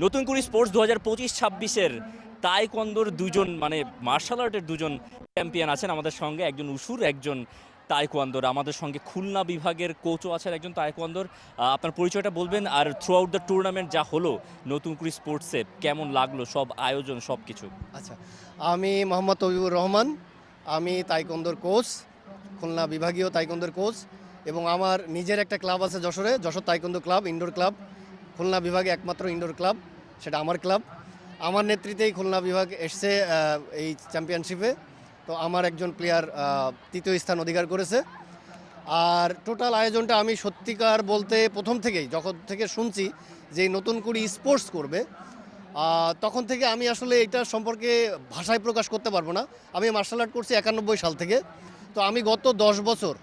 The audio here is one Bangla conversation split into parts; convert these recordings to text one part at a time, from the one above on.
নতুন করে স্পোর্টস 2025-26-এর তাইকোয়ান্দোর দুজন মানে মার্শাল আর্টের দুজন চ্যাম্পিয়ন আছেন আমাদের সঙ্গে, একজন উশুর, একজন তাইকোয়ান্দোর। আমাদের সঙ্গে খুলনা বিভাগের কোচও আছেন একজন তাইকোয়ান্দোর। আপনার পরিচয়টা বলবেন, আর থ্রু আউট দ্য টুর্নামেন্ট যা হলো নতুন করে স্পোর্টসে কেমন লাগলো সব আয়োজন সব কিছু? আচ্ছা, আমি মোহাম্মদ তবিবুর রহমান। আমি তাইকোয়ান্দোর কোচ, খুলনা বিভাগীয় তাইকোয়ান্দোর কোচ, এবং আমার নিজের একটা ক্লাব আছে যশোরে, Jessore taekwondo club, indoor club. Khulna বিভাগে একমাত্র ইনডোর ক্লাব, সেটা আমার ক্লাব। আমার নেতৃত্বেই খুলনা বিভাগ এসছে এই চ্যাম্পিয়নশিপে। তো আমার একজন প্লেয়ার তৃতীয় স্থান অধিকার করেছে। আর টোটাল আয়োজনটা আমি সত্যিকার বলতে প্রথম থেকেই, যখন থেকে শুনছি যে নতুন করে স্পোর্টস করবে, তখন থেকে আমি আসলে এটা সম্পর্কে ভাষায় প্রকাশ করতে পারবো না। আমি মার্শাল আর্ট করছি 91 সাল থেকে। তো আমি গত 10 বছর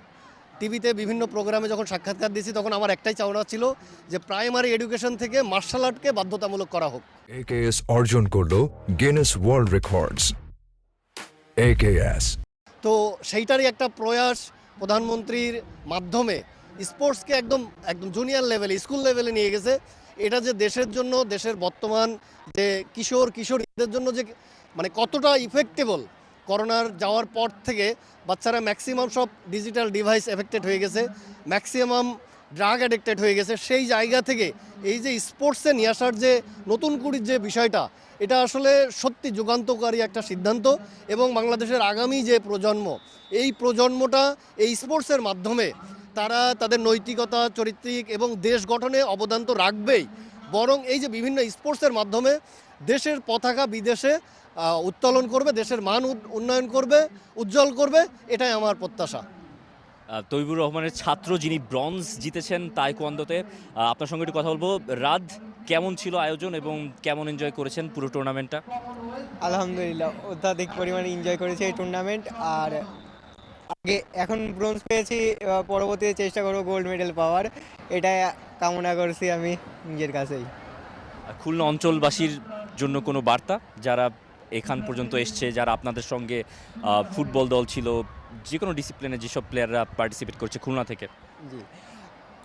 টিভিতে বিভিন্ন প্রোগ্রামে যখন সাক্ষাৎকার দিয়েছি, তখন আমার একটাই চাওয়া ছিল যে প্রাইমারি এডুকেশন থেকে মার্শাল আর্টকে বাধ্যতামূলক করা হোক। AKS অর্জন করলো গিনেস ওয়ার্ল্ড রেকর্ডস। AKS তো সেইটারই একটা প্রয়াস প্রধানমন্ত্রীর মাধ্যমে স্পোর্টসকে একদম একদম জুনিয়র লেভেলে, স্কুল লেভেলে নিয়ে গেছে। এটা যে দেশের জন্য, দেশের বর্তমান যে কিশোরীদের জন্য যে মানে কতটা ইফেক্টেবল, করোনার যাওয়ার পর থেকে বাচ্চারা ম্যাক্সিমাম সব ডিজিটাল ডিভাইস এফেক্টেড হয়ে গেছে, ম্যাক্সিমাম ড্রাগ অ্যাডিক্টেড হয়ে গেছে। সেই জায়গা থেকে এই যে স্পোর্টসে নিয়ে আসার যে নতুন কুড়ির যে বিষয়টা, এটা আসলে সত্যি যুগান্তকারী একটা সিদ্ধান্ত। এবং বাংলাদেশের আগামী যে প্রজন্ম, এই প্রজন্মটা এই স্পোর্টসের মাধ্যমে তারা তাদের নৈতিকতা, চরিত্রিক এবং দেশ গঠনে অবদান তো রাখবেই, বরং এই যে বিভিন্ন স্পোর্টসের মাধ্যমে দেশের পতাকা বিদেশে উত্তোলন করবে, দেশের মান উন্নয়ন করবে, উজ্জ্বল করবে, এটাই আমার প্রত্যাশা। তৈবুর রহমানের ছাত্র, যিনি ব্রঞ্জ জিতেছেন তাইকোয়ান্দোতে, আপনার সঙ্গে একটু কথা বলবো। রাত কেমন ছিল আয়োজন এবং কেমন এনজয় করেছেন পুরো টুর্নামেন্টটা? আলহামদুলিল্লাহ, অত্যাধিক পরিমাণে এনজয় করেছি এই টুর্নামেন্ট। আর এখন ব্রোঞ্জ পেয়েছি, পরবর্তীতে চেষ্টা করবো গোল্ড মেডেল পাওয়ার, এটাই কামনা করছি আমি নিজের কাছেই। খুলনা অঞ্চলবাসীর জন্য কোনো বার্তা, যারা এখান পর্যন্ত এসছে, যারা আপনাদের সঙ্গে ফুটবল দল ছিল, যে কোনো ডিসিপ্লিনে যেসব প্লেয়াররা পার্টিসিপেট করছে খুলনা থেকে? জি,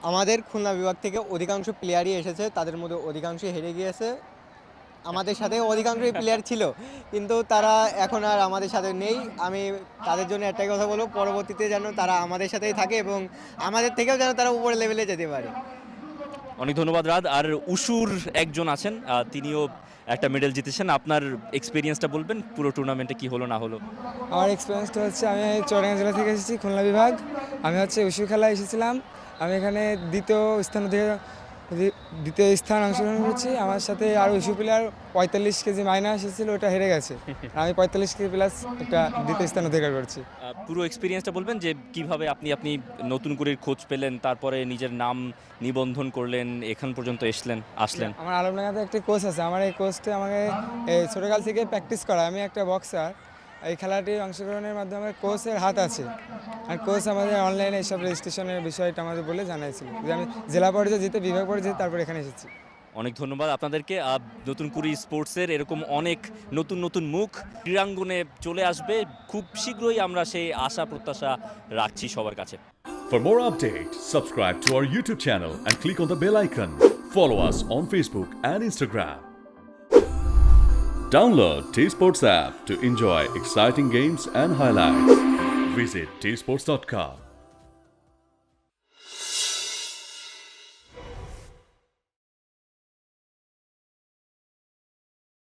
আমাদের খুলনা বিভাগ থেকে অধিকাংশ প্লেয়ারই এসেছে, তাদের মধ্যে অধিকাংশই হেরে গিয়েছে। আমাদের সাথে অধিকাংশই প্লেয়ার ছিল, কিন্তু তারা এখন আর আমাদের সাথে নেই। আমি তাদের জন্য একটাই কথা বলবো, পরবর্তীতে যেন তারা আমাদের সাথেই থাকে এবং আমাদের থেকেও যেন তারা উপরের লেভেলে যেতে পারে। অনেক ধন্যবাদ রাত। আর উশুর একজন আছেন, তিনিও একটা মেডেল জিতেছেন। আপনার এক্সপিরিয়েন্সটা বলবেন, পুরো টুর্নামেন্টে কি হলো না হলো? আমার এক্সপিরিয়েন্সটা হচ্ছে, আমি চুয়াডাঙ্গা জেলা থেকে এসেছি, খুলনা বিভাগ। আমি হচ্ছে উশু খেলায় এসেছিলাম। আমি এখানে দ্বিতীয় স্থান অংশগ্রহণ করছি। আমার সাথে আরও উশু প্লেয়ার 45 কেজি মাইনাস এসেছিল, ওটা হেরে গেছে। আমি 45 কেজি প্লাস একটা দ্বিতীয় স্থান অধিকার করছি। পুরো এক্সপিরিয়েন্সটা বলবেন যে কিভাবে আপনি নতুন করে খোঁজ পেলেন, তারপরে নিজের নাম নিবন্ধন করলেন, এখান পর্যন্ত আসলেন? আমার আলমডাঙ্গাতে একটি কোচ আছে, আমার এই কোচটি আমাকে এই ছোটোকাল থেকে প্র্যাকটিস করা। আমি একটা বক্সার। এই খেলাটি অংশগ্রহণের মাধ্যমে কোচের হাত আছে, আর কোচ আমাদের অনলাইনে এইসব রেজিস্ট্রেশনের বিষয়টা আমাদের বলে জানাইছিল যে আমি জেলা পর্যায়ে যেতে, বিভাগ পর্যায়ে যেতে, তারপর এখানে এসেছি। অনেক ধন্যবাদ আপনাদেরকে। নতুন করে স্পোর্টসের এরকম অনেক নতুন নতুন মুখ ক্রীড়াঙ্গনে চলে আসবে খুব শীঘ্রই, আমরা সেই আশা প্রত্যাশা রাখছি সবার কাছে। For more updates, subscribe to our YouTube channel and click on the bell icon. Follow us on Facebook and Instagram. Download T-Sports app to enjoy exciting games and highlights. Visit tsports.com.